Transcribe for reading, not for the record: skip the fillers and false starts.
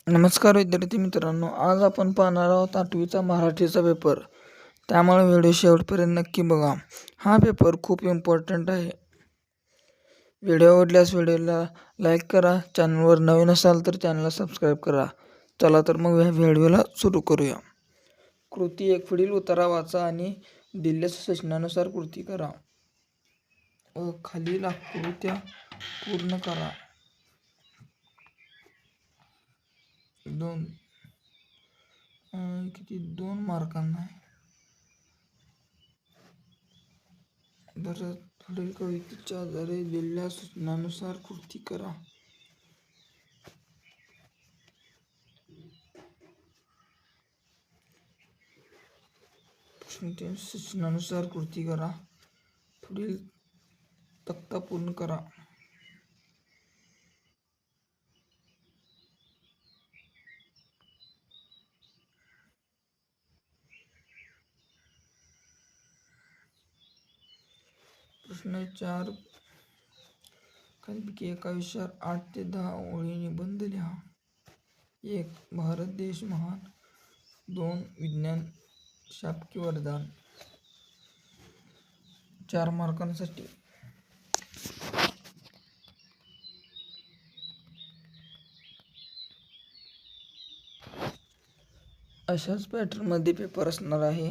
नमस्कार विद्यार्थी मित्रांनो, आज आपण पाहणार आहोत 8वीचा मराठीचा पेपर. त्यामुळे व्हिडिओ शेवटपर्यंत नक्की बघा. हा पेपर खूप इम्पॉर्टंट आहे. व्हिडिओ आवडल्यास व्हिडिओला लाईक करा. चॅनलवर नवीन असाल तर चॅनलला सबस्क्राईब करा. चला तर मग व्हिडिओला सुरू करूया. कृती 1 पुढील उतारा वाचा आणि दिलेल्या सूचनानुसार कृती करा. खालील आकृत्या पूर्ण करा. 2 मार्कांना आहे. बरं, पुढील कवितेच्या आधारे दिलेल्या सूचनानुसार कृती करा. प्रश्न 3 सूचनानुसार कृती करा. पुढील तक्ता पूर्ण करा. प्रश्न 4 खालीलपैकी एका विषयावर 8 ते 10 ओळी निबंध लिहा. 1. भारत देश महान. 2. विज्ञान शाप वरदान. 4 मार्कांसाठी. अशाच पॅटर्नमध्ये पेपर असणार आहे.